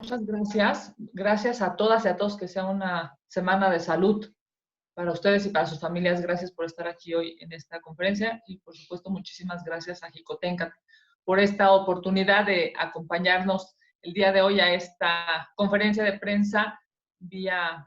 Muchas gracias. Gracias a todas y a todos, que sea una semana de salud para ustedes y para sus familias. Gracias por estar aquí hoy en esta conferencia y, por supuesto, muchísimas gracias a Jicotencat por esta oportunidad de acompañarnos el día de hoy a esta conferencia de prensa vía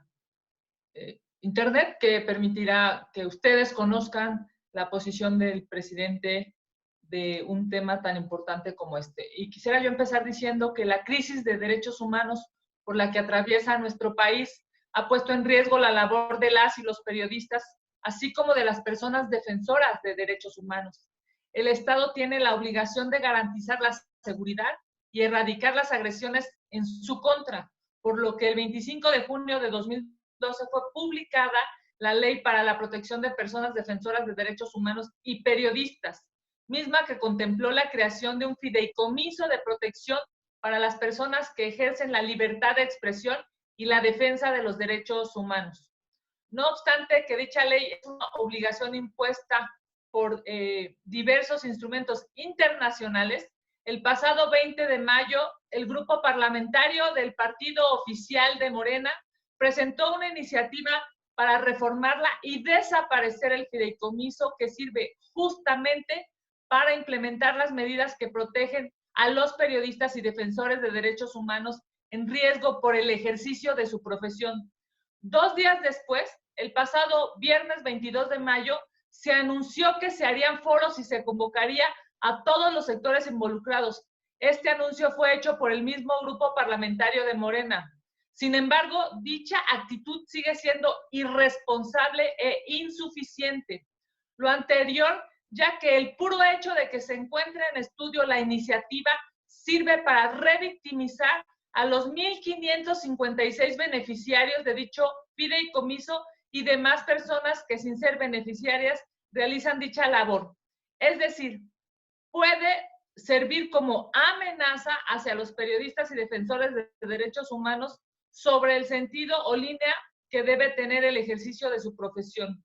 internet, que permitirá que ustedes conozcan la posición del presidente de un tema tan importante como este. Y quisiera yo empezar diciendo que la crisis de derechos humanos por la que atraviesa nuestro país ha puesto en riesgo la labor de las y los periodistas, así como de las personas defensoras de derechos humanos. El Estado tiene la obligación de garantizar la seguridad y erradicar las agresiones en su contra, por lo que el 25 de junio de 2012 fue publicada la Ley para la Protección de Personas Defensoras de Derechos Humanos y Periodistas, misma que contempló la creación de un fideicomiso de protección para las personas que ejercen la libertad de expresión y la defensa de los derechos humanos. No obstante que dicha ley es una obligación impuesta por diversos instrumentos internacionales, el pasado 20 de mayo, el grupo parlamentario del partido oficial de Morena presentó una iniciativa para reformarla y desaparecer el fideicomiso que sirve justamente para implementar las medidas que protegen a los periodistas y defensores de derechos humanos en riesgo por el ejercicio de su profesión. 2 días después, el pasado viernes 22 de mayo, se anunció que se harían foros y se convocaría a todos los sectores involucrados. Este anuncio fue hecho por el mismo grupo parlamentario de Morena. Sin embargo, dicha actitud sigue siendo irresponsable e insuficiente. Lo anterior, ya que el puro hecho de que se encuentre en estudio la iniciativa sirve para revictimizar a los 1,556 beneficiarios de dicho fideicomiso y demás personas que, sin ser beneficiarias, realizan dicha labor. Es decir, puede servir como amenaza hacia los periodistas y defensores de derechos humanos sobre el sentido o línea que debe tener el ejercicio de su profesión.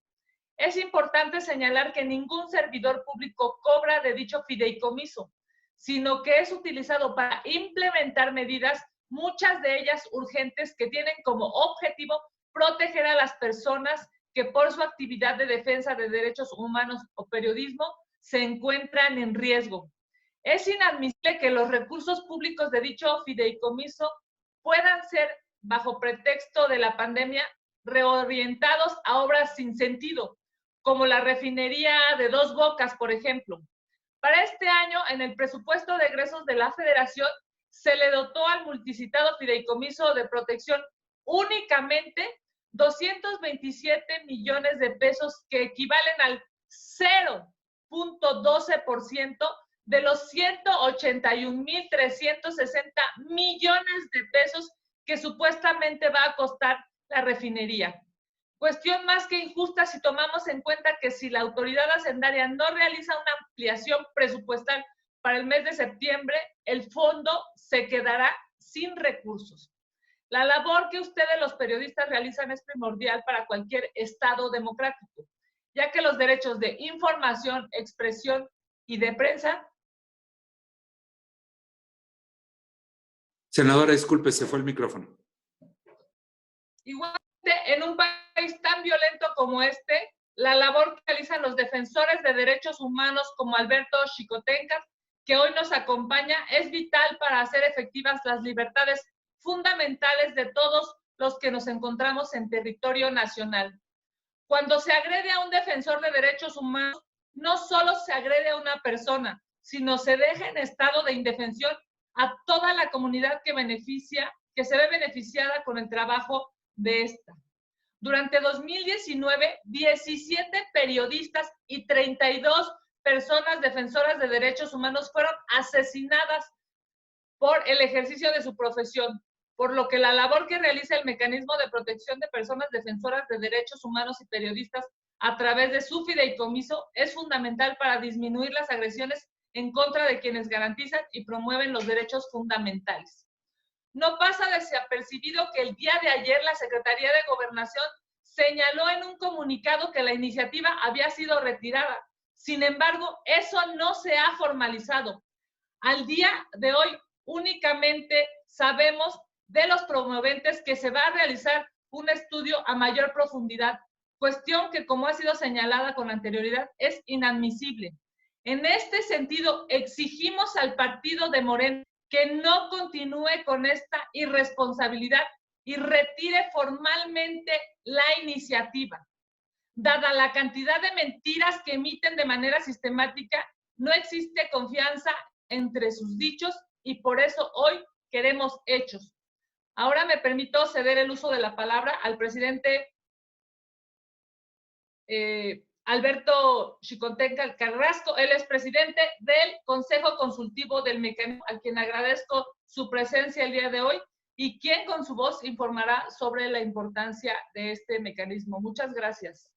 Es importante señalar que ningún servidor público cobra de dicho fideicomiso, sino que es utilizado para implementar medidas, muchas de ellas urgentes, que tienen como objetivo proteger a las personas que por su actividad de defensa de derechos humanos o periodismo se encuentran en riesgo. Es inadmisible que los recursos públicos de dicho fideicomiso puedan ser, bajo pretexto de la pandemia, reorientados a obras sin sentido, como la refinería de Dos Bocas, por ejemplo. Para este año, en el presupuesto de egresos de la Federación, se le dotó al multicitado fideicomiso de protección únicamente 227 millones de pesos, que equivalen al 0.12% de los 181,360 millones de pesos que supuestamente va a costar la refinería. Cuestión más que injusta si tomamos en cuenta que si la autoridad hacendaria no realiza una ampliación presupuestal para el mes de septiembre, el fondo se quedará sin recursos. La labor que ustedes, los periodistas, realizan es primordial para cualquier Estado democrático, ya que los derechos de información, expresión y de prensa. Senadora, disculpe, se fue el micrófono. Igualmente, en un país tan violento como este, la labor que realizan los defensores de derechos humanos como Alberto Jicotencat, que hoy nos acompaña, es vital para hacer efectivas las libertades fundamentales de todos los que nos encontramos en territorio nacional. Cuando se agrede a un defensor de derechos humanos, no solo se agrede a una persona, sino se deja en estado de indefensión a toda la comunidad que se ve beneficiada con el trabajo de esta. Durante 2019, 17 periodistas y 32 personas defensoras de derechos humanos fueron asesinadas por el ejercicio de su profesión, por lo que la labor que realiza el Mecanismo de Protección de Personas Defensoras de Derechos Humanos y Periodistas a través de su fideicomiso es fundamental para disminuir las agresiones en contra de quienes garantizan y promueven los derechos fundamentales. No pasa desapercibido que el día de ayer la Secretaría de Gobernación señaló en un comunicado que la iniciativa había sido retirada. Sin embargo, eso no se ha formalizado. Al día de hoy únicamente sabemos de los promoventes que se va a realizar un estudio a mayor profundidad, cuestión que, como ha sido señalada con anterioridad, es inadmisible. En este sentido, exigimos al partido de Morena que no continúe con esta irresponsabilidad y retire formalmente la iniciativa. Dada la cantidad de mentiras que emiten de manera sistemática, no existe confianza entre sus dichos y por eso hoy queremos hechos. Ahora me permito ceder el uso de la palabra al presidente Alberto Xicotenca Carrasco. Él es presidente del Consejo Consultivo del Mecanismo, a quien agradezco su presencia el día de hoy y quien con su voz informará sobre la importancia de este mecanismo. Muchas gracias,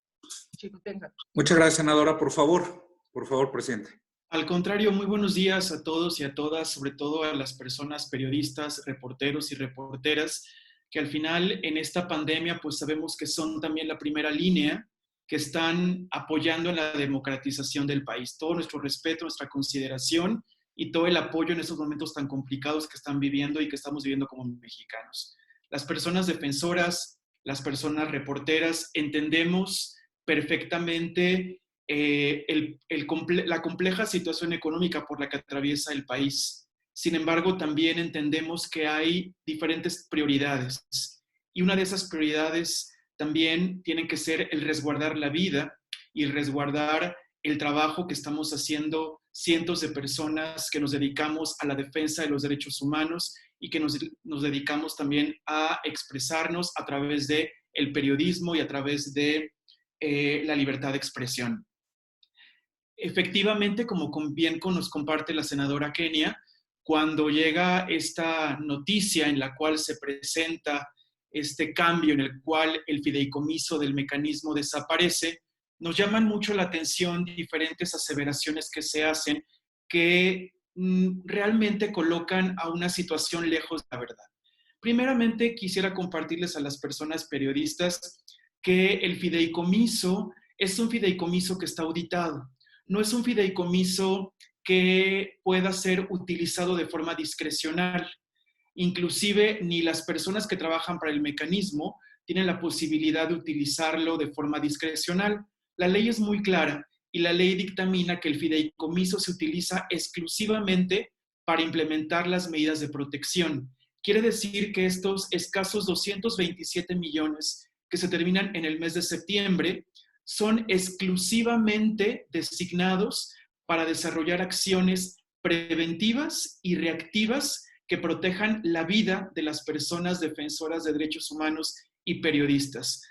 Xicotenca. Muchas gracias, senadora. Por favor, presidente. Al contrario, muy buenos días a todos y a todas, sobre todo a las personas periodistas, reporteros y reporteras, que al final en esta pandemia pues sabemos que son también la primera línea que están apoyando en la democratización del país. Todo nuestro respeto, nuestra consideración y todo el apoyo en estos momentos tan complicados que están viviendo y que estamos viviendo como mexicanos. Las personas defensoras, las personas reporteras, entendemos perfectamente la compleja situación económica por la que atraviesa el país. Sin embargo, también entendemos que hay diferentes prioridades. Y una de esas prioridades también tiene que ser el resguardar la vida y resguardar el trabajo que estamos haciendo cientos de personas que nos dedicamos a la defensa de los derechos humanos y que nos dedicamos también a expresarnos a través del periodismo y a través de la libertad de expresión. Efectivamente, como bien nos comparte la senadora Kenia, cuando llega esta noticia en la cual se presenta este cambio en el cual el fideicomiso del mecanismo desaparece, nos llaman mucho la atención diferentes aseveraciones que se hacen que realmente colocan a una situación lejos de la verdad. Primeramente, quisiera compartirles a las personas periodistas que el fideicomiso es un fideicomiso que está auditado. No es un fideicomiso que pueda ser utilizado de forma discrecional. Inclusive ni las personas que trabajan para el mecanismo tienen la posibilidad de utilizarlo de forma discrecional. La ley es muy clara y la ley dictamina que el fideicomiso se utiliza exclusivamente para implementar las medidas de protección. Quiere decir que estos escasos 227 millones que se terminan en el mes de septiembre son exclusivamente designados para desarrollar acciones preventivas y reactivas que protejan la vida de las personas defensoras de derechos humanos y periodistas.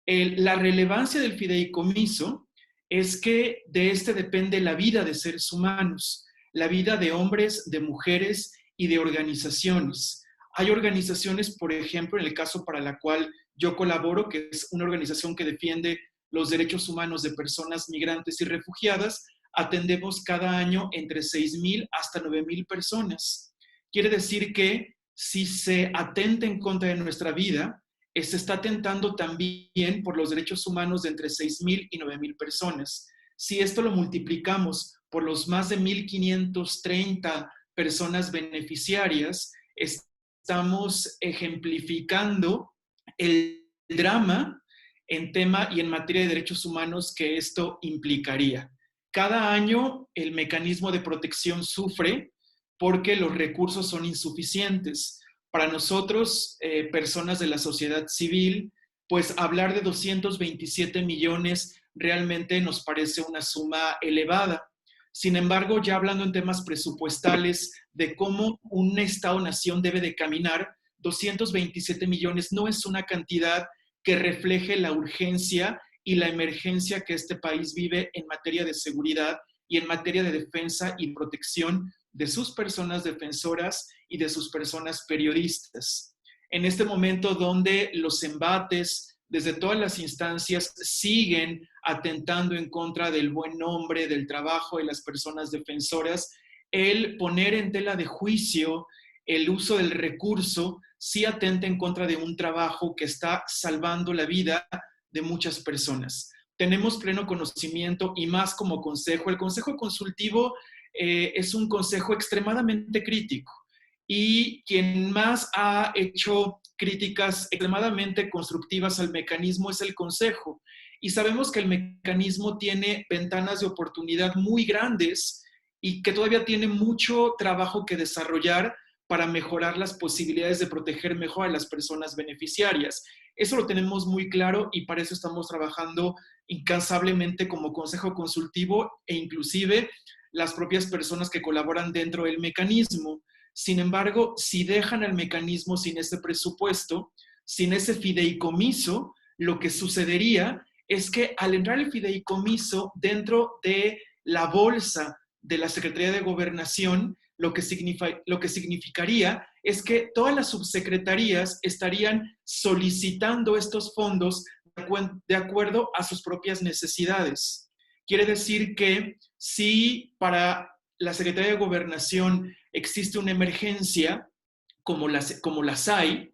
La relevancia del fideicomiso es que de este depende la vida de seres humanos, la vida de hombres, de mujeres y de organizaciones. Hay organizaciones, por ejemplo, en el caso para la cual yo colaboro, que es una organización que defiende los derechos humanos de personas migrantes y refugiadas, atendemos cada año entre 6,000 hasta 9,000 personas. Quiere decir que si se atenta en contra de nuestra vida, se está atentando también por los derechos humanos de entre 6,000 y 9,000 personas. Si esto lo multiplicamos por los más de 1,530 personas beneficiarias, estamos ejemplificando el drama en tema y en materia de derechos humanos que esto implicaría. Cada año el mecanismo de protección sufre porque los recursos son insuficientes. Para nosotros, personas de la sociedad civil, pues hablar de 227 millones realmente nos parece una suma elevada. Sin embargo, ya hablando en temas presupuestales de cómo un Estado-nación debe de caminar, 227 millones no es una cantidad que refleje la urgencia y la emergencia que este país vive en materia de seguridad y en materia de defensa y protección de sus personas defensoras y de sus personas periodistas. En este momento donde los embates desde todas las instancias siguen atentando en contra del buen nombre, del trabajo de las personas defensoras, el poner en tela de juicio el uso del recurso sí atenta en contra de un trabajo que está salvando la vida de muchas personas. Tenemos pleno conocimiento y más como consejo. El Consejo Consultivo es un consejo extremadamente crítico y quien más ha hecho críticas extremadamente constructivas al mecanismo es el Consejo. Y sabemos que el mecanismo tiene ventanas de oportunidad muy grandes y que todavía tiene mucho trabajo que desarrollar para mejorar las posibilidades de proteger mejor a las personas beneficiarias. Eso lo tenemos muy claro y para eso estamos trabajando incansablemente como Consejo Consultivo e inclusive las propias personas que colaboran dentro del mecanismo. Sin embargo, si dejan al mecanismo sin ese presupuesto, sin ese fideicomiso, lo que sucedería es que al entrar el fideicomiso dentro de la bolsa de la Secretaría de Gobernación, lo que significaría es que todas las subsecretarías estarían solicitando estos fondos de acuerdo a sus propias necesidades. Quiere decir que si para la Secretaría de Gobernación existe una emergencia, como las hay,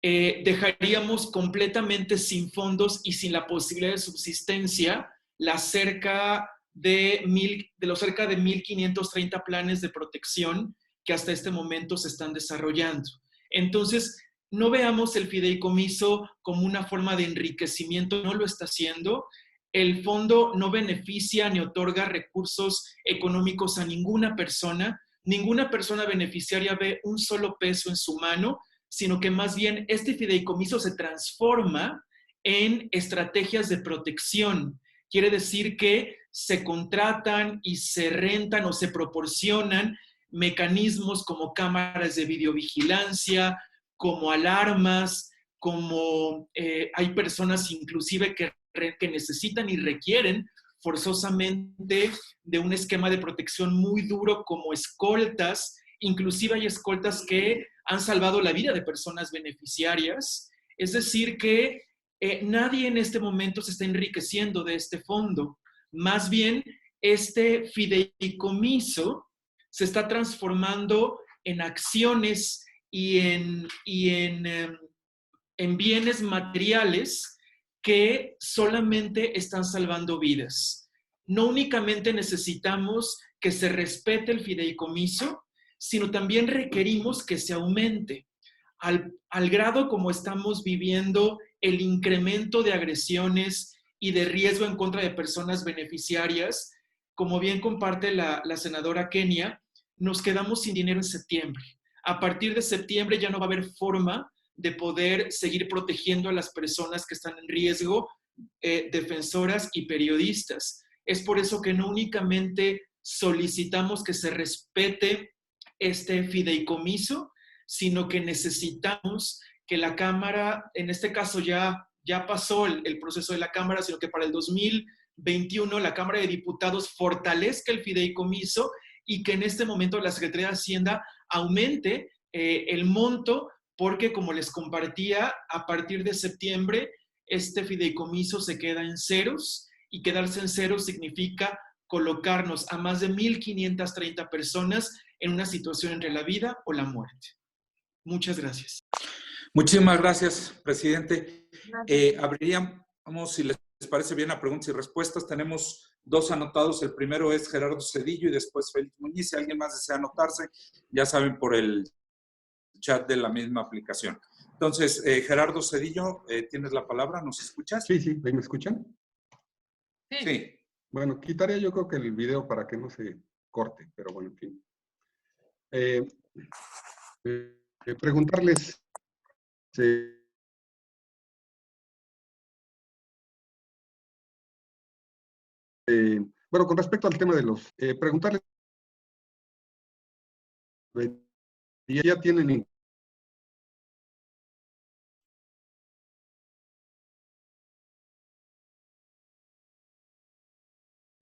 dejaríamos completamente sin fondos y sin la posibilidad de subsistencia los cerca de 1.530 planes de protección que hasta este momento se están desarrollando. Entonces, no veamos el fideicomiso como una forma de enriquecimiento, no lo está haciendo. El fondo no beneficia ni otorga recursos económicos a ninguna persona beneficiaria ve un solo peso en su mano, sino que más bien este fideicomiso se transforma en estrategias de protección. Quiere decir que se contratan y se rentan o se proporcionan mecanismos como cámaras de videovigilancia, como alarmas, como hay personas inclusive que necesitan y requieren forzosamente de un esquema de protección muy duro como escoltas. Inclusive hay escoltas que han salvado la vida de personas beneficiarias. Es decir, que nadie en este momento se está enriqueciendo de este fondo. Más bien, este fideicomiso se está transformando en acciones y en bienes materiales que solamente están salvando vidas. No únicamente necesitamos que se respete el fideicomiso, sino también requerimos que se aumente al grado como estamos viviendo el incremento de agresiones y de riesgo en contra de personas beneficiarias. Como bien comparte la senadora Kenia, nos quedamos sin dinero en septiembre. A partir de septiembre ya no va a haber forma de poder seguir protegiendo a las personas que están en riesgo, defensoras y periodistas. Es por eso que no únicamente solicitamos que se respete este fideicomiso, sino que necesitamos que la Cámara, en este caso ya pasó el proceso de la Cámara, sino que para el 2021 la Cámara de Diputados fortalezca el fideicomiso y que en este momento la Secretaría de Hacienda aumente el monto, porque como les compartía, a partir de septiembre este fideicomiso se queda en ceros y quedarse en ceros significa colocarnos a más de 1.530 personas en una situación entre la vida o la muerte. Muchas gracias. Muchísimas gracias, presidente. Abriríamos, si les parece bien, a preguntas y respuestas. Tenemos dos anotados. El primero es Gerardo Cedillo y después Félix Muñiz. Si alguien más desea anotarse, ya saben, por el chat de la misma aplicación. Entonces, Gerardo Cedillo, ¿tienes la palabra? ¿Nos escuchas? Sí, sí. ¿Me escuchan? Sí. Bueno, quitaría yo creo que el video para que no se corte, pero bueno, en fin. Preguntarles... bueno, con respecto al tema de los... preguntarles... ya tienen...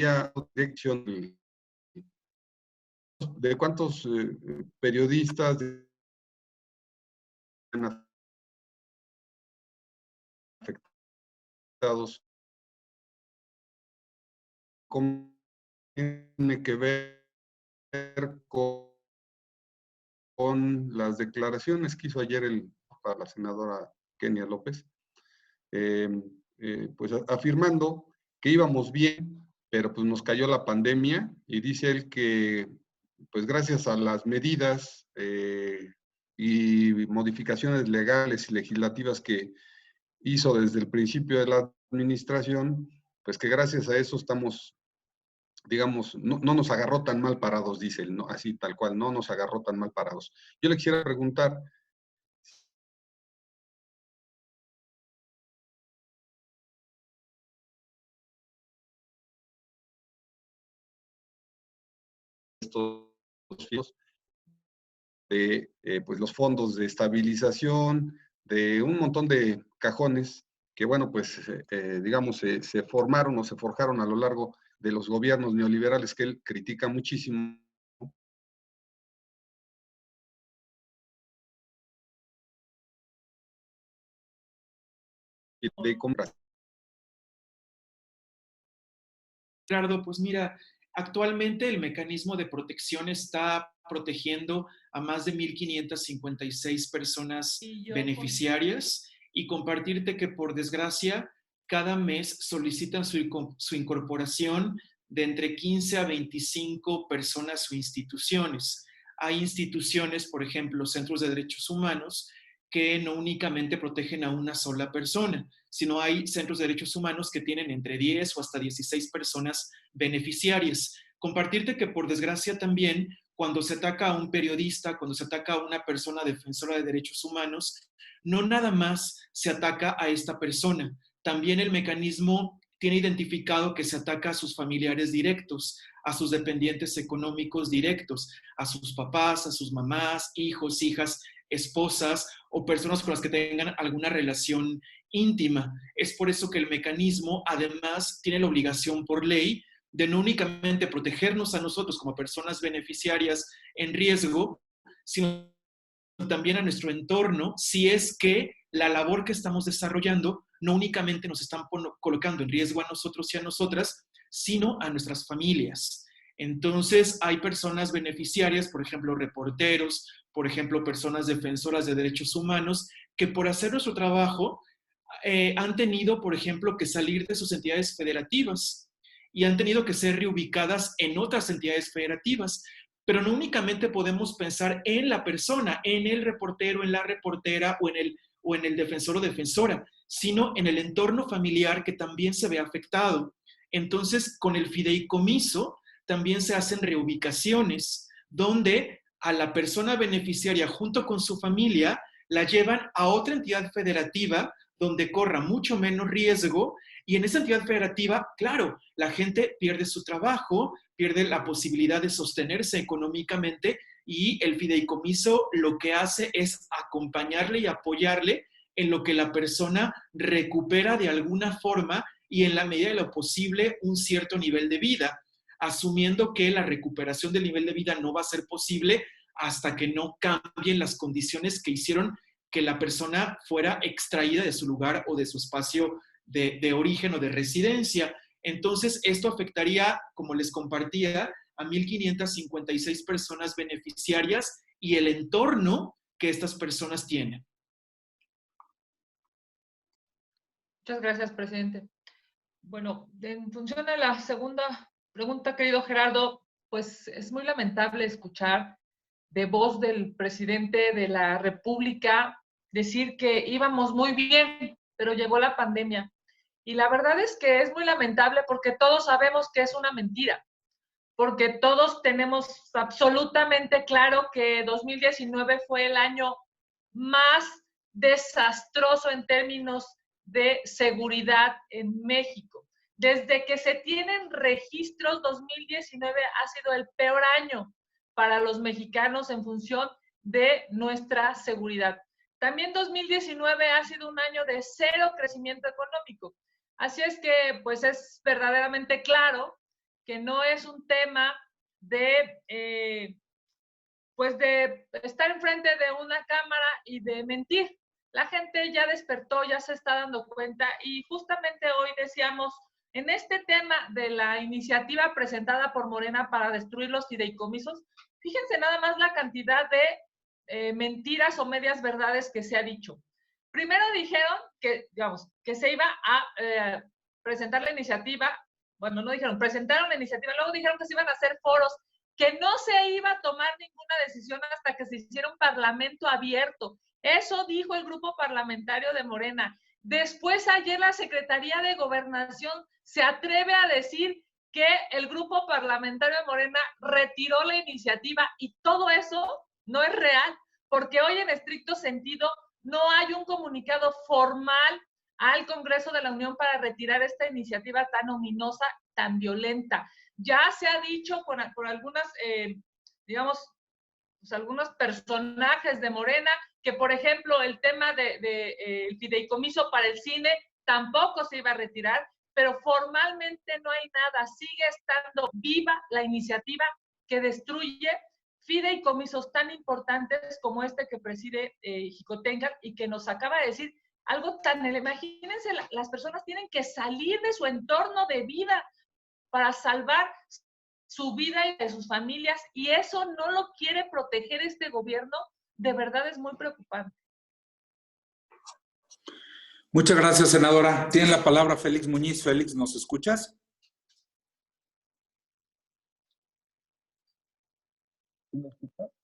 ya dirección de cuántos periodistas afectados, cómo tiene que ver con las declaraciones que hizo ayer la senadora Kenia López, pues afirmando que íbamos bien, pero pues nos cayó la pandemia y dice él que pues gracias a las medidas y modificaciones legales y legislativas que hizo desde el principio de la administración, pues que gracias a eso estamos, digamos, no nos agarró tan mal parados, dice él, ¿no? Así tal cual, no nos agarró tan mal parados. Yo le quisiera preguntar, estos de pues los fondos de estabilización, de un montón de cajones que, bueno, pues, digamos, se formaron o se forjaron a lo largo de los gobiernos neoliberales que él critica muchísimo. Y de compras. Gerardo, pues mira, actualmente el mecanismo de protección está protegiendo a más de 1,556 personas beneficiarias y compartirte que por desgracia cada mes solicitan su incorporación de entre 15 a 25 personas o instituciones. Hay instituciones, por ejemplo, centros de derechos humanos, que no únicamente protegen a una sola persona, sino hay centros de derechos humanos que tienen entre 10 o hasta 16 personas beneficiarias. Compartirte que por desgracia también cuando se ataca a un periodista, cuando se ataca a una persona defensora de derechos humanos, no nada más se ataca a esta persona, también el mecanismo tiene identificado que se ataca a sus familiares directos, a sus dependientes económicos directos, a sus papás, a sus mamás, hijos, hijas, esposas o personas con las que tengan alguna relación íntima. Es por eso que el mecanismo además tiene la obligación por ley de no únicamente protegernos a nosotros como personas beneficiarias en riesgo, sino también a nuestro entorno, si es que la labor que estamos desarrollando no únicamente nos están colocando en riesgo a nosotros y a nosotras, sino a nuestras familias. Entonces, hay personas beneficiarias, por ejemplo, reporteros, por ejemplo, personas defensoras de derechos humanos, que por hacer nuestro trabajo han tenido, por ejemplo, que salir de sus entidades federativas y han tenido que ser reubicadas en otras entidades federativas. Pero no únicamente podemos pensar en la persona, en el reportero, en la reportera o en el defensor o defensora, sino en el entorno familiar que también se ve afectado. Entonces, con el fideicomiso también se hacen reubicaciones donde a la persona beneficiaria junto con su familia la llevan a otra entidad federativa donde corra mucho menos riesgo y en esa entidad federativa, claro, la gente pierde su trabajo, pierde la posibilidad de sostenerse económicamente y el fideicomiso lo que hace es acompañarle y apoyarle en lo que la persona recupera de alguna forma y en la medida de lo posible un cierto nivel de vida, asumiendo que la recuperación del nivel de vida no va a ser posible hasta que no cambien las condiciones que hicieron que la persona fuera extraída de su lugar o de su espacio de origen o de residencia. Entonces, esto afectaría, como les compartía, a 1,556 personas beneficiarias y el entorno que estas personas tienen. Muchas gracias, presidente. Bueno, en función de la segunda pregunta, querido Gerardo, pues es muy lamentable escuchar de voz del presidente de la República decir que íbamos muy bien, pero llegó la pandemia. Y la verdad es que es muy lamentable porque todos sabemos que es una mentira, porque todos tenemos absolutamente claro que 2019 fue el año más desastroso en términos de seguridad en México. Desde que se tienen registros, 2019 ha sido el peor año para los mexicanos en función de nuestra seguridad. También 2019 ha sido un año de cero crecimiento económico. Así es que, pues es verdaderamente claro que no es un tema de, pues de estar enfrente de una cámara y de mentir. La gente ya despertó, ya se está dando cuenta y justamente hoy decíamos, en este tema de la iniciativa presentada por Morena para destruir los fideicomisos, fíjense nada más la cantidad de mentiras o medias verdades que se ha dicho. Primero dijeron que, digamos, que se iba a presentar la iniciativa, bueno, no dijeron, presentaron la iniciativa, luego dijeron que se iban a hacer foros que no se iba a tomar ninguna decisión hasta que se hiciera un parlamento abierto. Eso dijo el grupo parlamentario de Morena. Después, ayer la Secretaría de Gobernación se atreve a decir que el grupo parlamentario de Morena retiró la iniciativa, y todo eso no es real, porque hoy en estricto sentido no hay un comunicado formal al Congreso de la Unión para retirar esta iniciativa tan ominosa, tan violenta. Ya se ha dicho por algunas, digamos, pues algunos personajes de Morena, que por ejemplo el tema el fideicomiso para el cine tampoco se iba a retirar, pero formalmente no hay nada, sigue estando viva la iniciativa que destruye fideicomisos tan importantes como este que preside Xicoténcatl, y que nos acaba de decir algo tan, imagínense, las personas tienen que salir de su entorno de vida para salvar su vida y de sus familias, y eso no lo quiere proteger este gobierno. De verdad es muy preocupante. Muchas gracias, senadora. Tiene la palabra Félix Muñiz. Félix, ¿nos escuchas?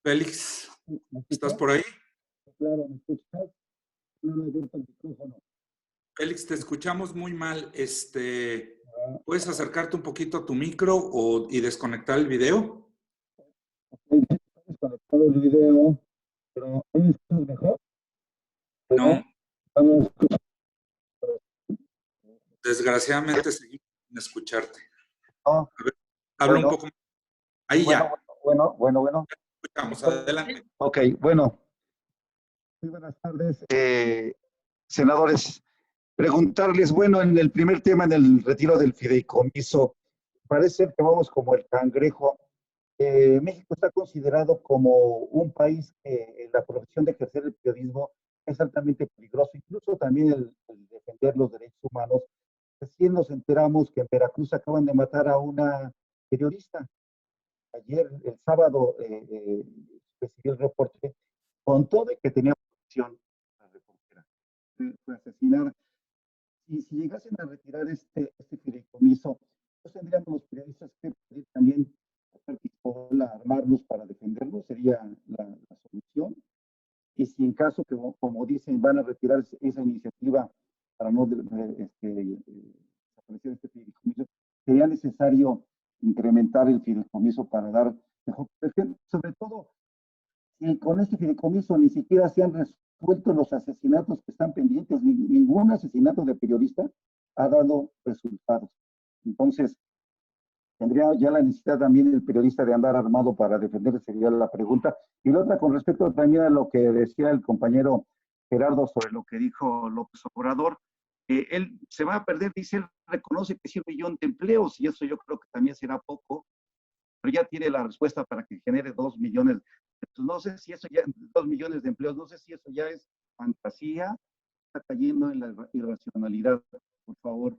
Félix, ¿estás por ahí? Claro, ¿me escuchas? No me abierto el micrófono. Félix, te escuchamos muy mal. ¿Puedes acercarte un poquito a tu micro y desconectar el video? Estoy desconectado el video, pero ¿me escuchas mejor? No, Vamos. desgraciadamente seguimos sin escucharte. No, A ver, habla bueno, un poco más. Ahí ya, bueno. escuchamos. Adelante. Ok, bueno. Muy buenas tardes. Senadores, preguntarles, bueno, en el primer tema, en el retiro del fideicomiso, parece ser que vamos como el cangrejo. México está considerado como un país que en la profesión de ejercer el periodismo es altamente peligroso, incluso también el defender los derechos humanos. Recién nos enteramos que en Veracruz acaban de matar a una periodista. Ayer, el sábado, recibí el reporte con todo y que tenía protección la reportera. Fue asesinada. Y si llegasen a retirar este fideicomiso, pues tendríamos los periodistas que pedir también a armarnos para defendernos, sería la solución. Y si en caso que, como dicen, van a retirar esa iniciativa para no desaparecer este fideicomiso, sería necesario incrementar el fideicomiso para dar mejor protección. Sobre todo, si con este fideicomiso ni siquiera se han resuelto los asesinatos que están pendientes, ningún asesinato de periodista ha dado resultados. Entonces, tendría ya la necesidad también el periodista de andar armado para defender, sería la pregunta. Y la otra, con respecto también a lo que decía el compañero Gerardo sobre lo que dijo López Obrador, él se va a perder, dice, él reconoce que sí 1 millón de empleos, y eso yo creo que también será poco, pero ya tiene la respuesta para que genere 2 millones. Entonces, no sé si eso ya, 2 millones de empleos, no sé si eso ya es fantasía, está cayendo en la irracionalidad, por favor.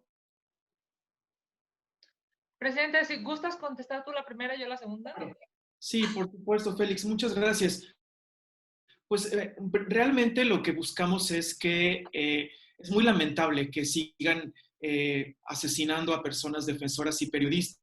Presidente, si gustas contestar tú la primera y yo la segunda. Sí, por supuesto, Félix, muchas gracias. Pues realmente lo que buscamos es que es muy lamentable que sigan asesinando a personas defensoras y periodistas.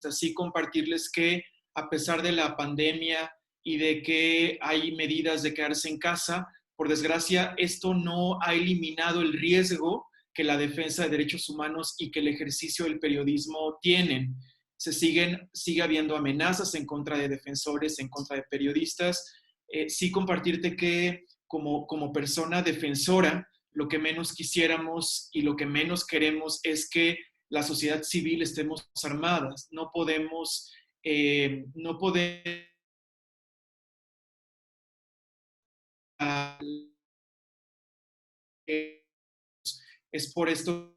Así compartirles que a pesar de la pandemia y de que hay medidas de quedarse en casa, por desgracia, esto no ha eliminado el riesgo que la defensa de derechos humanos y que el ejercicio del periodismo tienen. Sigue habiendo amenazas en contra de defensores, en contra de periodistas. Sí compartirte que como persona defensora, lo que menos quisiéramos y lo que menos queremos es que la sociedad civil estemos armadas. No podemos es por esto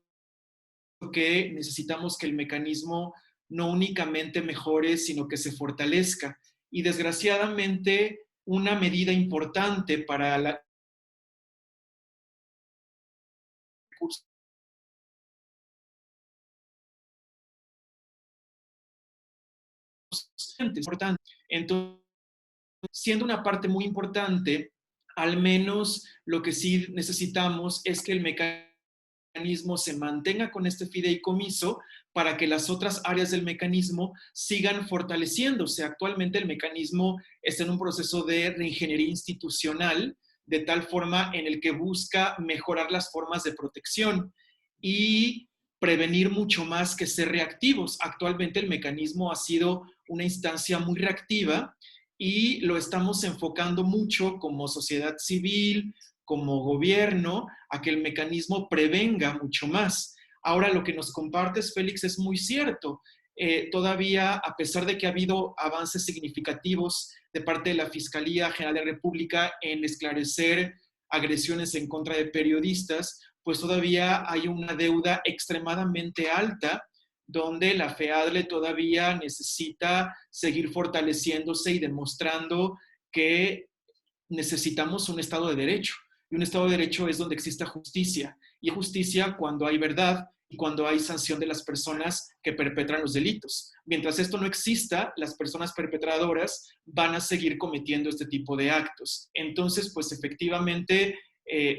que necesitamos que el mecanismo no únicamente mejore, sino que se fortalezca. Y desgraciadamente, una medida importante para la importante. Entonces, siendo una parte muy importante, al menos lo que sí necesitamos es que el mecanismo mecanismo se mantenga con este fideicomiso para que las otras áreas del mecanismo sigan fortaleciéndose. Actualmente el mecanismo está en un proceso de reingeniería institucional, de tal forma en el que busca mejorar las formas de protección y prevenir mucho más que ser reactivos. Actualmente el mecanismo ha sido una instancia muy reactiva y lo estamos enfocando mucho como sociedad civil, como gobierno, a que el mecanismo prevenga mucho más. Ahora, lo que nos compartes, Félix, es muy cierto. Todavía, a pesar de que ha habido avances significativos de parte de la Fiscalía General de la República en esclarecer agresiones en contra de periodistas, pues todavía hay una deuda extremadamente alta donde la FEADLE todavía necesita seguir fortaleciéndose y demostrando que necesitamos un Estado de Derecho. Y un Estado de Derecho es donde exista justicia. Y justicia cuando hay verdad y cuando hay sanción de las personas que perpetran los delitos. Mientras esto no exista, las personas perpetradoras van a seguir cometiendo este tipo de actos. Entonces, pues efectivamente,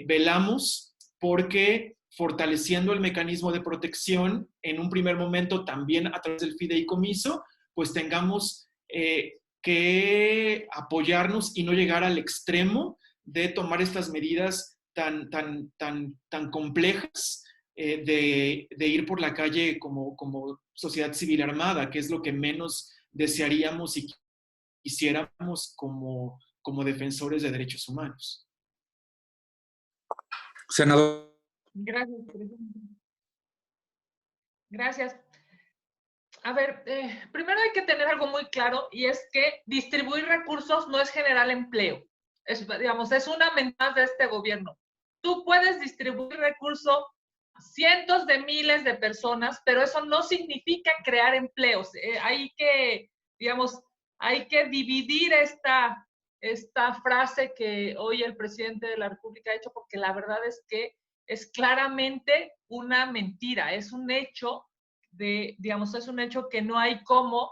velamos porque fortaleciendo el mecanismo de protección, en un primer momento también a través del fideicomiso, pues tengamos que apoyarnos y no llegar al extremo de tomar estas medidas tan complejas de ir por la calle como sociedad civil armada, que es lo que menos desearíamos y quisiéramos como defensores de derechos humanos. Senador. Gracias, presidente. Gracias. A ver, primero hay que tener algo muy claro y es que distribuir recursos no es generar empleo. Digamos, es una mentalidad de este gobierno. Tú puedes distribuir recursos a cientos de miles de personas, pero eso no significa crear empleos. Hay que, digamos, hay que dividir esta frase que hoy el presidente de la República ha hecho, porque la verdad es que es claramente una mentira, es un hecho digamos, es un hecho que no hay cómo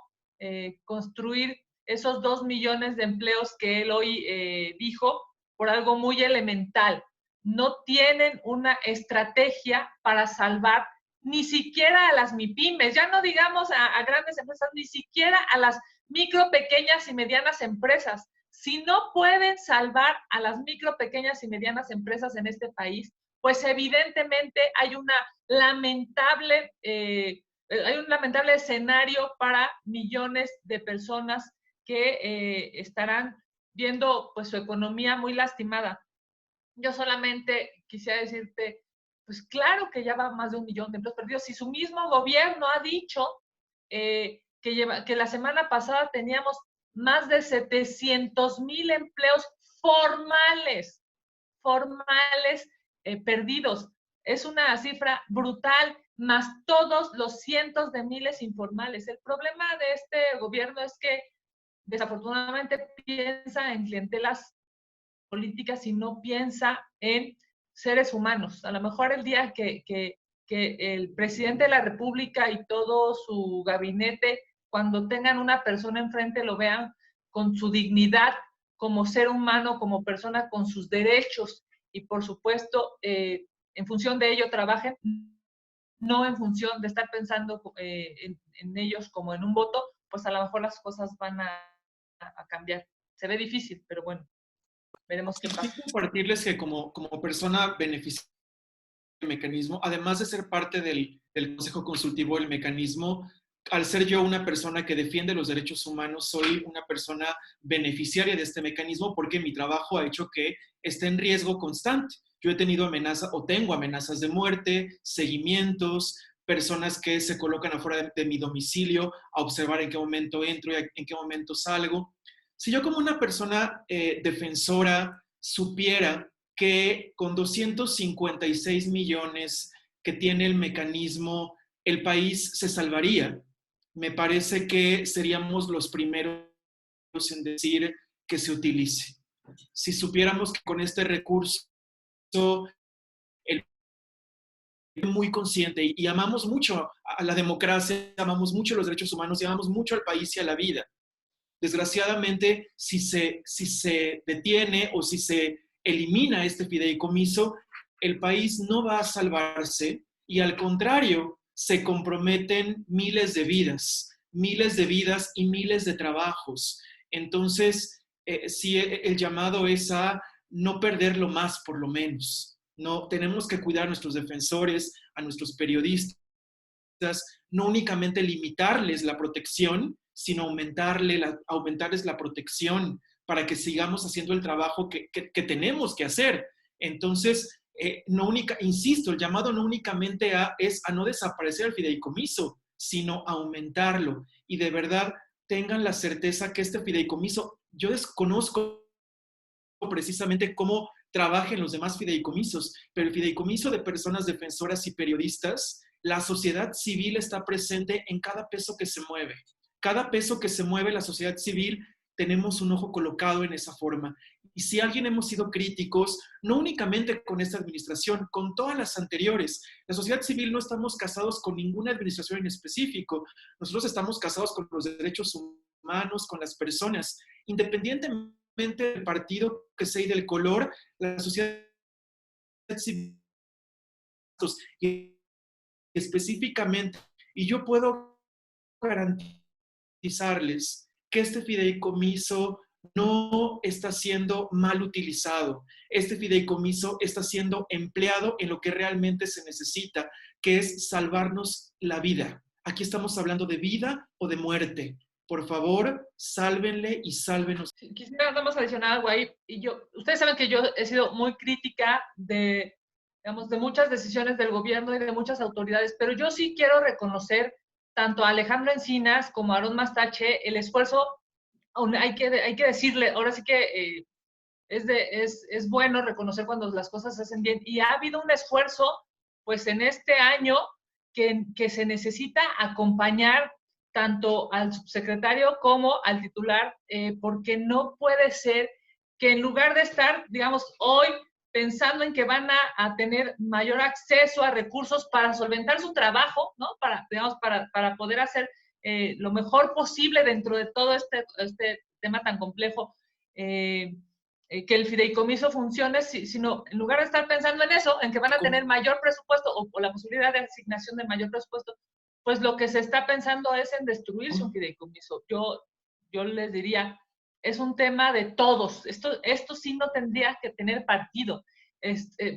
construir esos 2 millones de empleos que él hoy dijo por algo muy elemental. No tienen una estrategia para salvar ni siquiera a las MIPYMES, ya no digamos a grandes empresas, ni siquiera a las micro, pequeñas y medianas empresas. Si no pueden salvar a las micro, pequeñas y medianas empresas en este país, pues evidentemente hay un lamentable escenario para millones de personas que estarán viendo pues su economía muy lastimada. Yo solamente quisiera decirte, pues claro que ya va más de 1 millón de empleos perdidos. Si su mismo gobierno ha dicho que la semana pasada teníamos más de 700,000 empleos formales perdidos. Es una cifra brutal, más todos los cientos de miles informales. El problema de este gobierno es que desafortunadamente piensa en clientelas políticas y no piensa en seres humanos. A lo mejor el día que el presidente de la República y todo su gabinete, cuando tengan una persona enfrente, lo vean con su dignidad como ser humano, como persona con sus derechos y, por supuesto, en función de ello trabajen, no en función de estar pensando en ellos como en un voto, pues a lo mejor las cosas van a cambiar. Se ve difícil, pero bueno, veremos qué pasa. Quiero compartirles que como persona beneficiaria del mecanismo, además de ser parte del Consejo Consultivo del mecanismo, al ser yo una persona que defiende los derechos humanos, soy una persona beneficiaria de este mecanismo porque mi trabajo ha hecho que esté en riesgo constante. Yo he tenido amenazas o tengo amenazas de muerte, seguimientos, personas que se colocan afuera de mi domicilio a observar en qué momento entro y en qué momento salgo. Si yo como una persona defensora supiera que con 256 millones que tiene el mecanismo, el país se salvaría, me parece que seríamos los primeros en decir que se utilice. Si supiéramos que con este recurso el muy consciente y amamos mucho a la democracia, amamos mucho los derechos humanos y amamos mucho al país y a la vida. Desgraciadamente, si se detiene o si se elimina este fideicomiso, el país no va a salvarse y al contrario, se comprometen miles de vidas y miles de trabajos. Entonces, sí, el llamado es a no perderlo más, por lo menos. No, tenemos que cuidar a nuestros defensores, a nuestros periodistas, no únicamente limitarles la protección, sino aumentarles la protección para que sigamos haciendo el trabajo que tenemos que hacer. Entonces, insisto, el llamado no únicamente es a no desaparecer el fideicomiso, sino aumentarlo. Y de verdad, tengan la certeza que este fideicomiso, yo desconozco precisamente cómo trabajen los demás fideicomisos, pero el fideicomiso de personas defensoras y periodistas, la sociedad civil está presente en cada peso que se mueve. Cada peso que se mueve, la sociedad civil, tenemos un ojo colocado en esa forma. Y si alguien hemos sido críticos, no únicamente con esta administración, con todas las anteriores. La sociedad civil no estamos casados con ninguna administración en específico. Nosotros estamos casados con los derechos humanos, con las personas. Independientemente del partido que sea y del color, la sociedad civil y específicamente, y yo puedo garantizarles que este fideicomiso no está siendo mal utilizado. Este fideicomiso está siendo empleado en lo que realmente se necesita, que es salvarnos la vida. Aquí estamos hablando de vida o de muerte. Por favor, sálvenle y sálvenos. Quisiera nada más adicionar algo ahí. Ustedes saben que yo he sido muy crítica de muchas decisiones del gobierno y de muchas autoridades, pero yo sí quiero reconocer tanto a Alejandro Encinas como a Aarón Mastache el esfuerzo. Hay que decirle, ahora sí que es bueno reconocer cuando las cosas se hacen bien, y ha habido un esfuerzo pues en este año que se necesita acompañar tanto al subsecretario como al titular, porque no puede ser que en lugar de estar, digamos, hoy pensando en que van a tener mayor acceso a recursos para solventar su trabajo, ¿no? Para poder hacer lo mejor posible dentro de todo este tema tan complejo, que el fideicomiso funcione, sino en lugar de estar pensando en eso, en que van a tener mayor presupuesto o la posibilidad de asignación de mayor presupuesto, pues lo que se está pensando es en destruirse un fideicomiso. Yo les diría, es un tema de todos. Esto sí no tendría que tener partido.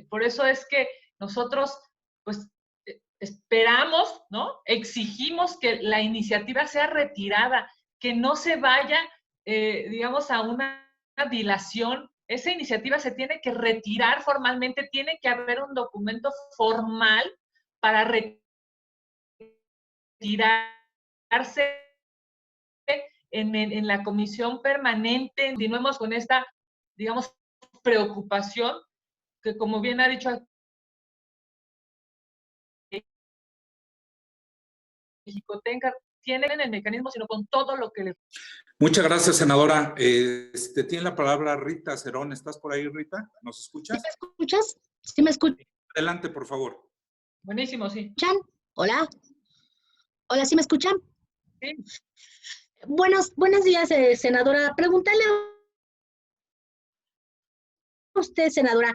Por eso es que nosotros, pues, esperamos, ¿no? Exigimos que la iniciativa sea retirada, que no se vaya, digamos, a una dilación. Esa iniciativa se tiene que retirar formalmente, tiene que haber un documento formal para retirarse en la comisión permanente. Continuemos con esta, digamos, preocupación que, como bien ha dicho Jicotenca, tienen el mecanismo, sino con todo lo que le... Muchas gracias, senadora. Tiene la palabra Rita Cerón. ¿Estás por ahí, Rita? ¿Nos escuchas? ¿Sí me escuchas? ¿Sí me escuchas? Adelante, por favor. Buenísimo, sí. Hola. Hola, ¿sí me escuchan? Sí. Buenos días, senadora. Preguntarle a usted, senadora,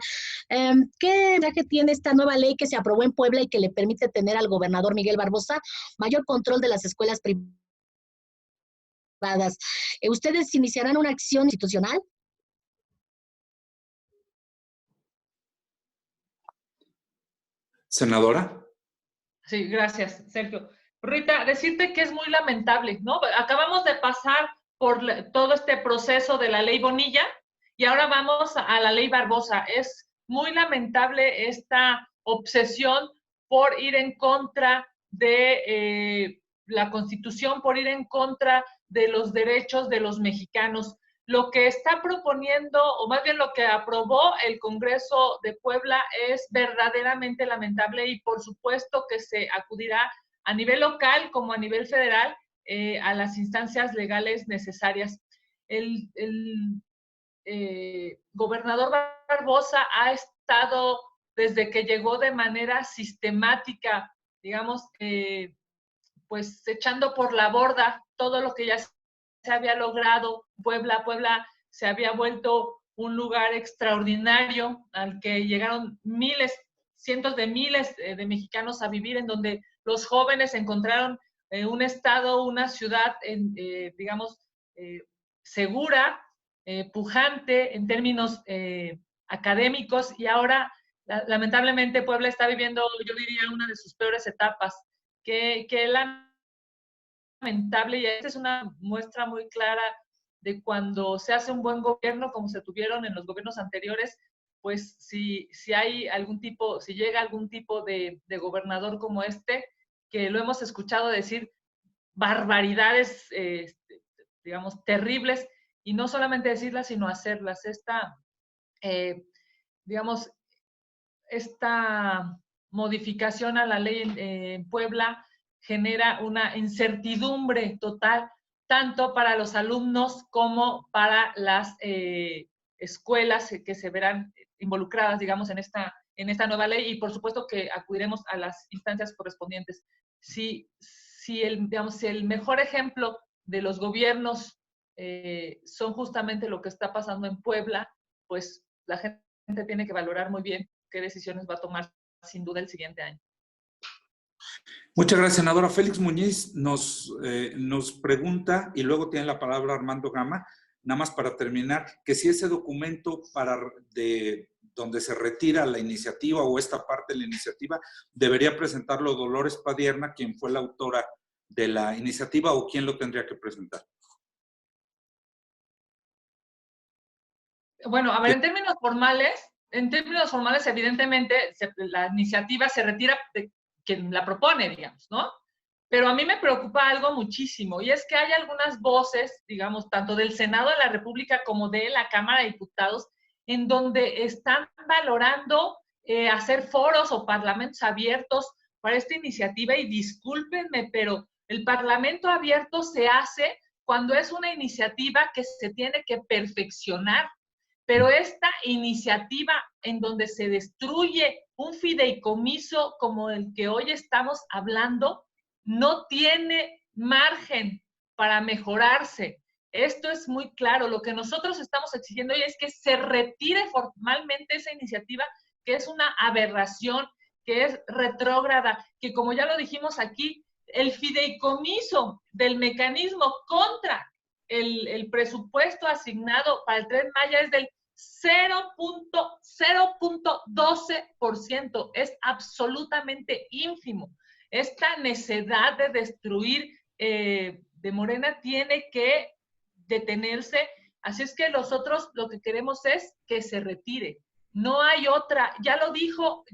¿qué mensaje tiene esta nueva ley que se aprobó en Puebla y que le permite tener al gobernador Miguel Barbosa mayor control de las escuelas privadas? ¿Ustedes iniciarán una acción institucional? Senadora. Sí, gracias, Sergio. Rita, decirte que es muy lamentable, ¿no? Acabamos de pasar por todo este proceso de la ley Bonilla y ahora vamos a la ley Barbosa. Es muy lamentable esta obsesión por ir en contra de la Constitución, por ir en contra de los derechos de los mexicanos. Lo que está proponiendo, o más bien lo que aprobó el Congreso de Puebla, es verdaderamente lamentable, y por supuesto que se acudirá a nivel local como a nivel federal a las instancias legales necesarias. El gobernador Barbosa ha estado, desde que llegó, de manera sistemática, digamos, pues echando por la borda todo lo que ya se había logrado. Puebla se había vuelto un lugar extraordinario al que llegaron miles, cientos de miles de mexicanos a vivir, en donde los jóvenes encontraron un estado, una ciudad, digamos, segura, pujante en términos académicos, y ahora lamentablemente Puebla está viviendo, yo diría, una de sus peores etapas, que lamentable, y esta es una muestra muy clara de cuando se hace un buen gobierno, como se tuvieron en los gobiernos anteriores, pues si hay algún tipo, si llega algún tipo de gobernador como este, que lo hemos escuchado decir barbaridades, digamos, terribles, y no solamente decirlas, sino hacerlas. Digamos, esta modificación a la ley en Puebla genera una incertidumbre total, tanto para los alumnos como para las escuelas que se verán involucradas, digamos, en esta nueva ley, y por supuesto que acudiremos a las instancias correspondientes. Si el mejor ejemplo de los gobiernos son justamente lo que está pasando en Puebla, pues la gente tiene que valorar muy bien qué decisiones va a tomar sin duda el siguiente año. Muchas gracias, senadora. Félix Muñiz nos pregunta, y luego tiene la palabra Armando Gama, nada más para terminar, que si ese documento donde se retira la iniciativa o esta parte de la iniciativa, debería presentarlo Dolores Padierna, quien fue la autora de la iniciativa, o quién lo tendría que presentar. Bueno, a ver, en términos formales, evidentemente, la iniciativa se retira de quien la propone, digamos, ¿no? Pero a mí me preocupa algo muchísimo, y es que hay algunas voces, digamos, tanto del Senado de la República como de la Cámara de Diputados, en donde están valorando hacer foros o parlamentos abiertos para esta iniciativa, y discúlpenme, pero el parlamento abierto se hace cuando es una iniciativa que se tiene que perfeccionar. Pero esta iniciativa en donde se destruye un fideicomiso como el que hoy estamos hablando, no tiene margen para mejorarse. Esto es muy claro. Lo que nosotros estamos exigiendo hoy es que se retire formalmente esa iniciativa, que es una aberración, que es retrógrada, que como ya lo dijimos aquí, el fideicomiso del mecanismo contra el presupuesto asignado para el Tren Maya es del 0.12%. Es absolutamente ínfimo. Esta necedad de destruir de Morena tiene que detenerse. Así es que nosotros lo que queremos es que se retire. No hay otra. Ya lo dijo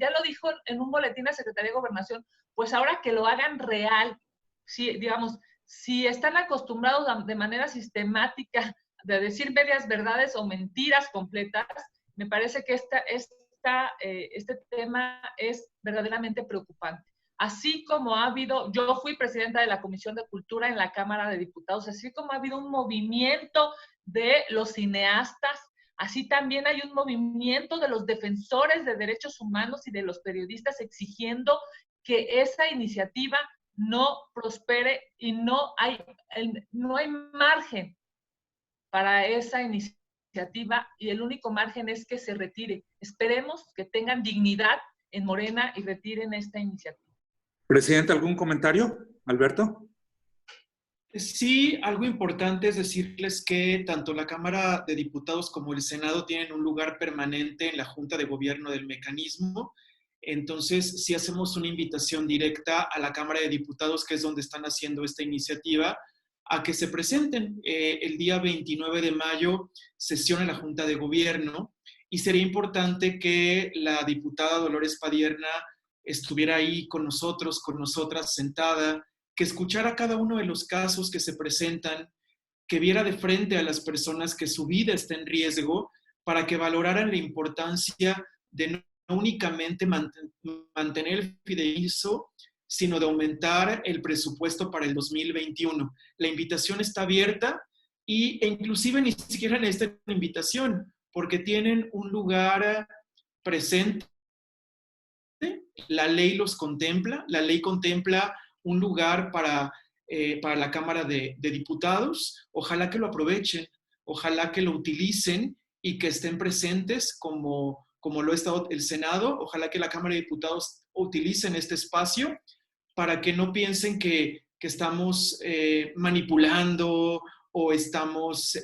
en un boletín la Secretaría de Gobernación, pues ahora que lo hagan real. Si, digamos, si están acostumbrados de manera sistemática de decir medias verdades o mentiras completas, me parece que este tema es verdaderamente preocupante. Así como ha habido, yo fui presidenta de la Comisión de Cultura en la Cámara de Diputados, así como ha habido un movimiento de los cineastas, así también hay un movimiento de los defensores de derechos humanos y de los periodistas exigiendo que esa iniciativa no prospere, y no hay margen para esa iniciativa, y el único margen es que se retire. Esperemos que tengan dignidad en Morena y retiren esta iniciativa. Presidente, ¿algún comentario? Alberto. Sí, algo importante es decirles que tanto la Cámara de Diputados como el Senado tienen un lugar permanente en la Junta de Gobierno del mecanismo. Entonces, sí hacemos una invitación directa a la Cámara de Diputados, que es donde están haciendo esta iniciativa, a que se presenten. El día 29 de mayo sesiona la Junta de Gobierno, y sería importante que la diputada Dolores Padierna estuviera ahí con nosotros, con nosotras, sentada, que escuchara cada uno de los casos que se presentan, que viera de frente a las personas que su vida está en riesgo, para que valoraran la importancia de no únicamente mantener el fideicomiso, sino de aumentar el presupuesto para el 2021. La invitación está abierta, e inclusive ni siquiera necesitan invitación, porque tienen un lugar presente. La ley los contempla, la ley contempla un lugar para la Cámara de Diputados. Ojalá que lo aprovechen, ojalá que lo utilicen y que estén presentes como lo ha estado el Senado. Ojalá que la Cámara de Diputados utilicen este espacio para que no piensen que estamos manipulando o estamos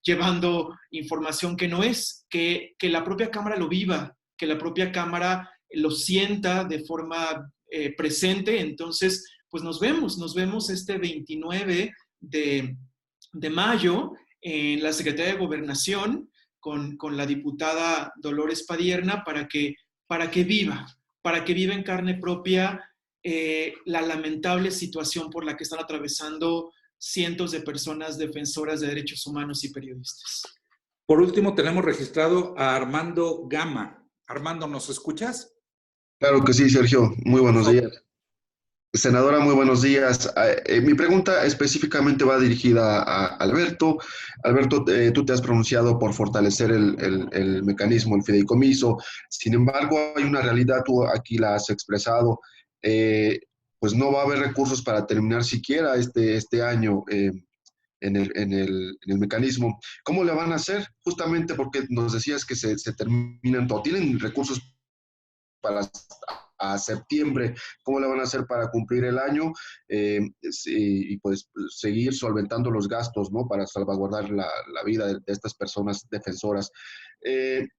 llevando información que no es, que la propia Cámara lo viva, que la propia Cámara lo sienta de forma presente. Entonces, pues nos vemos este 29 de mayo en la Secretaría de Gobernación con la diputada Dolores Padierna para que viva en carne propia la lamentable situación por la que están atravesando cientos de personas defensoras de derechos humanos y periodistas. Por último, tenemos registrado a Armando Gama. Armando, ¿nos escuchas? Claro que sí, Sergio. Muy buenos días. Senadora, muy buenos días. Mi pregunta específicamente va dirigida a Alberto. Alberto, tú te has pronunciado por fortalecer el mecanismo, el fideicomiso. Sin embargo, hay una realidad, tú aquí la has expresado. Pues no va a haber recursos para terminar siquiera este año en el mecanismo. ¿Cómo le van a hacer? Justamente porque nos decías que se terminan todo. ¿Tienen recursos para a septiembre? ¿Cómo le van a hacer para cumplir el año y pues seguir solventando los gastos, ¿no? Para salvaguardar la vida de estas personas defensoras?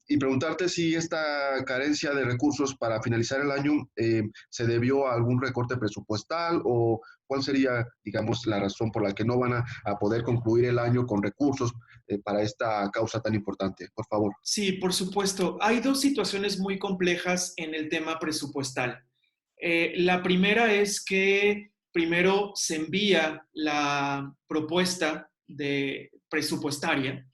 Y preguntarte si esta carencia de recursos para finalizar el año se debió a algún recorte presupuestal, o cuál sería, digamos, la razón por la que no van a poder concluir el año con recursos para esta causa tan importante. Por favor. Sí, por supuesto. Hay dos situaciones muy complejas en el tema presupuestal. La primera es que primero se envía la propuesta presupuestaria,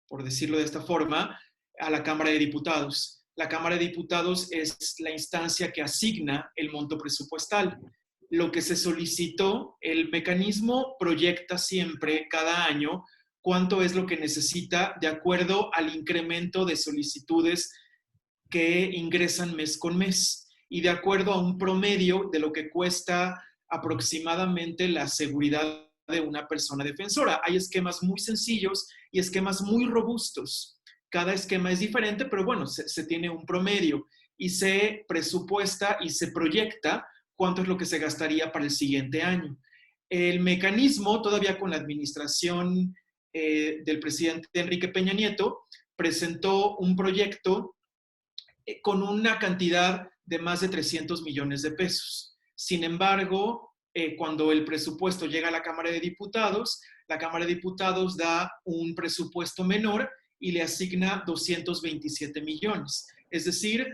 por decirlo de esta forma, a la Cámara de Diputados. La Cámara de Diputados es la instancia que asigna el monto presupuestal. Lo que se solicitó, el mecanismo proyecta siempre, cada año, cuánto es lo que necesita de acuerdo al incremento de solicitudes que ingresan mes con mes y de acuerdo a un promedio de lo que cuesta aproximadamente la seguridad de una persona defensora. Hay esquemas muy sencillos y esquemas muy robustos. Cada esquema es diferente, pero bueno, se tiene un promedio y se presupuesta y se proyecta cuánto es lo que se gastaría para el siguiente año. El mecanismo, todavía con la administración del presidente Enrique Peña Nieto, presentó un proyecto con una cantidad de más de 300 millones de pesos. Sin embargo, cuando el presupuesto llega a la Cámara de Diputados, la Cámara de Diputados da un presupuesto menor y le asigna 227 millones. Es decir,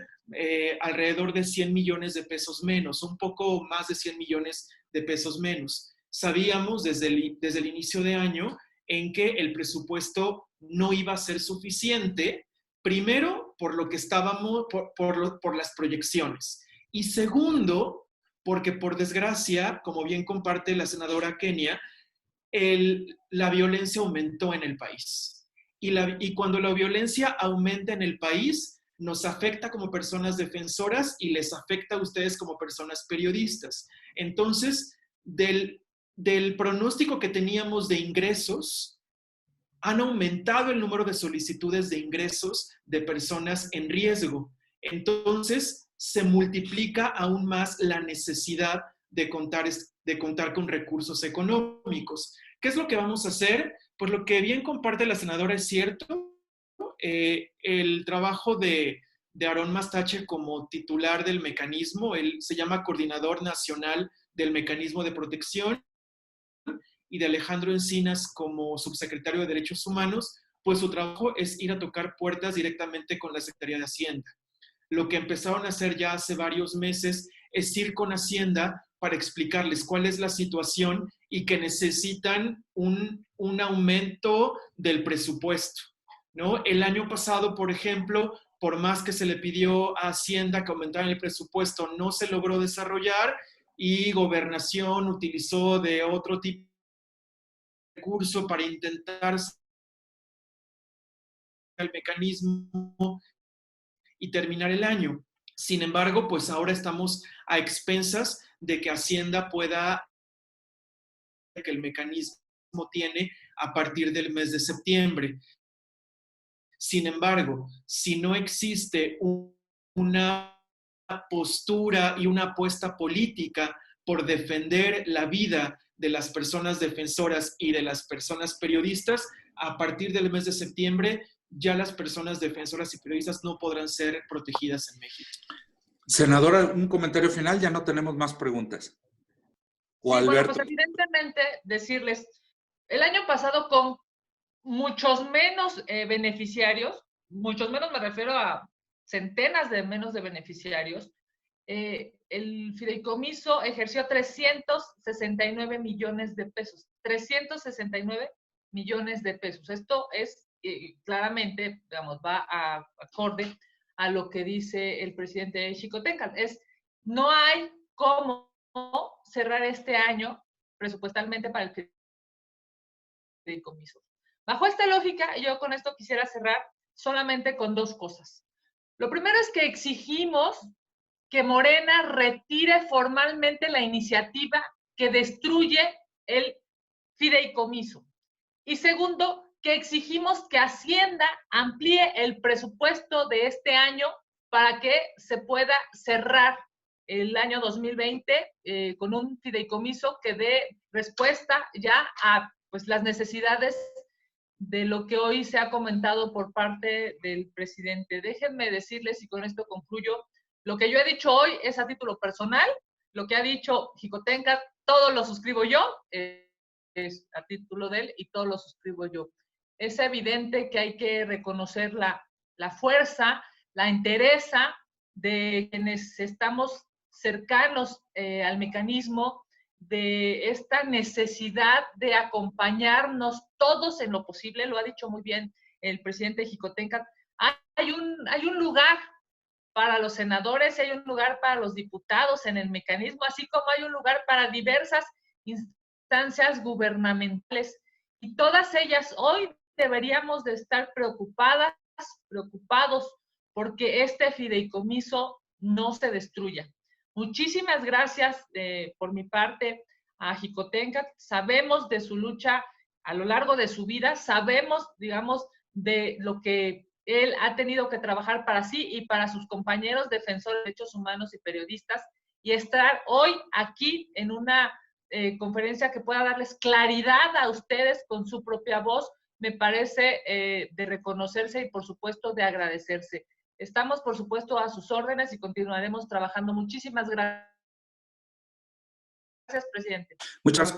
alrededor de 100 millones de pesos menos, un poco más de 100 millones de pesos menos. Sabíamos desde el inicio de año en que el presupuesto no iba a ser suficiente, primero por lo que estábamos, por las proyecciones, y segundo, porque por desgracia, como bien comparte la senadora Kenia, la violencia aumentó en el país. Y cuando la violencia aumenta en el país, nos afecta como personas defensoras y les afecta a ustedes como personas periodistas. Entonces, del pronóstico que teníamos de ingresos, han aumentado el número de solicitudes de ingresos de personas en riesgo. Entonces, se multiplica aún más la necesidad de contar con recursos económicos. ¿Qué es lo que vamos a hacer? Pues lo que bien comparte la senadora es cierto. El trabajo de Aarón Mastache como titular del mecanismo, él se llama Coordinador Nacional del Mecanismo de Protección, y de Alejandro Encinas como subsecretario de Derechos Humanos, pues su trabajo es ir a tocar puertas directamente con la Secretaría de Hacienda. Lo que empezaron a hacer ya hace varios meses es ir con Hacienda para explicarles cuál es la situación y que necesitan un aumento del presupuesto, ¿no? El año pasado, por ejemplo, por más que se le pidió a Hacienda que aumentara el presupuesto, no se logró desarrollar y Gobernación utilizó de otro tipo de recurso para intentar el mecanismo y terminar el año. Sin embargo, pues ahora estamos a expensas de que Hacienda pueda, que el mecanismo tiene a partir del mes de septiembre. Sin embargo, si no existe una postura y una apuesta política por defender la vida de las personas defensoras y de las personas periodistas, a partir del mes de septiembre ya las personas defensoras y periodistas no podrán ser protegidas en México. Senadora, un comentario final, ya no tenemos más preguntas. O sí, Alberto. bueno, pues evidentemente decirles, el año pasado con muchos menos beneficiarios, muchos menos me refiero a centenas de menos de beneficiarios, el fideicomiso ejerció 369 millones de pesos. 369 millones de pesos. Esto es claramente, digamos, va acorde a lo que dice el presidente Xicoténcatl. No hay cómo cerrar este año presupuestalmente para el fideicomiso. Bajo esta lógica, yo con esto quisiera cerrar solamente con dos cosas. Lo primero es que exigimos que Morena retire formalmente la iniciativa que destruye el fideicomiso. Y segundo, que exigimos que Hacienda amplíe el presupuesto de este año para que se pueda cerrar el año 2020 con un fideicomiso que dé respuesta ya a pues, las necesidades de lo que hoy se ha comentado por parte del presidente. Déjenme decirles, y con esto concluyo, lo que yo he dicho hoy es a título personal, lo que ha dicho Xicoténcatl, todo lo suscribo yo, es a título de él y todo lo suscribo yo. Es evidente que hay que reconocer la fuerza, la entereza de quienes estamos cercanos al mecanismo, de esta necesidad de acompañarnos todos en lo posible, lo ha dicho muy bien el presidente Xicoténcatl. Hay un lugar para los senadores, hay un lugar para los diputados en el mecanismo, así como hay un lugar para diversas instancias gubernamentales. Y todas ellas hoy deberíamos de estar preocupados porque este fideicomiso no se destruya. Muchísimas gracias por mi parte a Xicoténcatl. Sabemos de su lucha a lo largo de su vida, sabemos, digamos, de lo que él ha tenido que trabajar para sí y para sus compañeros defensores de derechos humanos y periodistas, y estar hoy aquí en una conferencia que pueda darles claridad a ustedes con su propia voz, me parece de reconocerse y, por supuesto, de agradecerse. Estamos, por supuesto, a sus órdenes y continuaremos trabajando. Muchísimas gracias, presidente. Muchas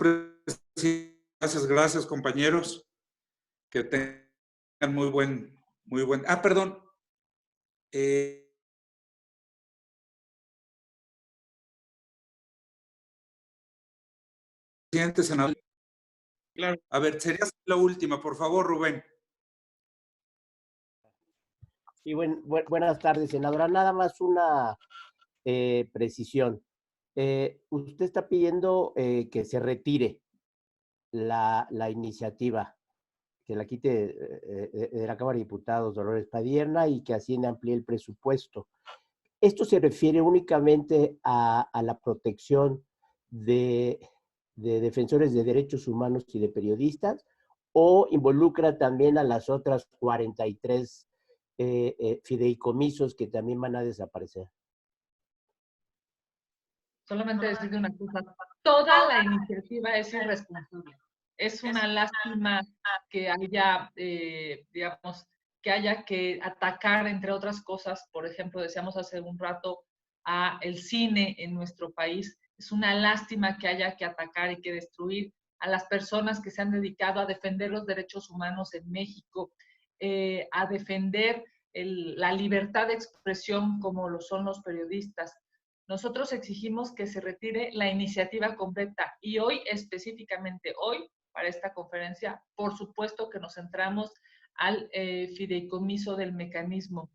gracias, compañeros. Que tengan muy buen. Perdón. Presidente, senador. Claro. A ver, sería la última, por favor, Rubén. Y buenas tardes, senadora. Nada más una precisión. Usted está pidiendo que se retire la iniciativa, que la quite de la Cámara de Diputados Dolores Padierna y que Hacienda amplíe el presupuesto. ¿Esto se refiere únicamente a la protección de defensores de derechos humanos y de periodistas, o involucra también a las otras 43 fideicomisos que también van a desaparecer? Solamente decirle una cosa, toda la iniciativa es irresponsable. Es una lástima que haya, digamos, que haya que atacar, entre otras cosas, por ejemplo, decíamos hace un rato, a el cine en nuestro país. Es una lástima que haya que atacar y que destruir a las personas que se han dedicado a defender los derechos humanos en México, a defender la libertad de expresión como lo son los periodistas. Nosotros exigimos que se retire la iniciativa completa y hoy, específicamente hoy, para esta conferencia, por supuesto que nos centramos al fideicomiso del mecanismo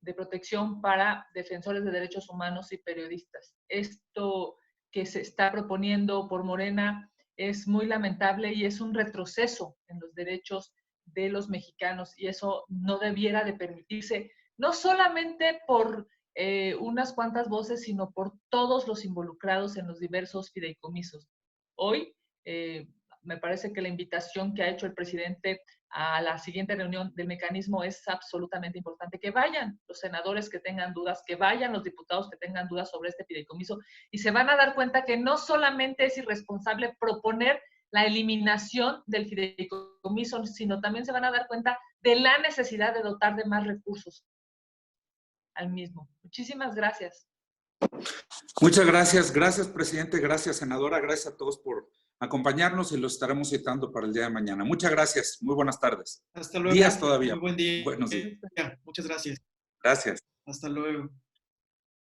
de protección para defensores de derechos humanos y periodistas. Esto que se está proponiendo por Morena es muy lamentable y es un retroceso en los derechos de los mexicanos, y eso no debiera de permitirse, no solamente por unas cuantas voces, sino por todos los involucrados en los diversos fideicomisos. Hoy, me parece que la invitación que ha hecho el presidente a la siguiente reunión del mecanismo es absolutamente importante. Que vayan los senadores que tengan dudas, que vayan los diputados que tengan dudas sobre este fideicomiso y se van a dar cuenta que no solamente es irresponsable proponer la eliminación del fideicomiso, sino también se van a dar cuenta de la necesidad de dotar de más recursos al mismo. Muchísimas gracias. Muchas gracias. Gracias, presidente. Gracias, senadora. Gracias a todos por acompañarnos y los estaremos citando para el día de mañana. Muchas gracias. Muy buenas tardes. Hasta luego. Días todavía. Muy buen día. Buenos días. Muchas gracias. Gracias. Hasta luego.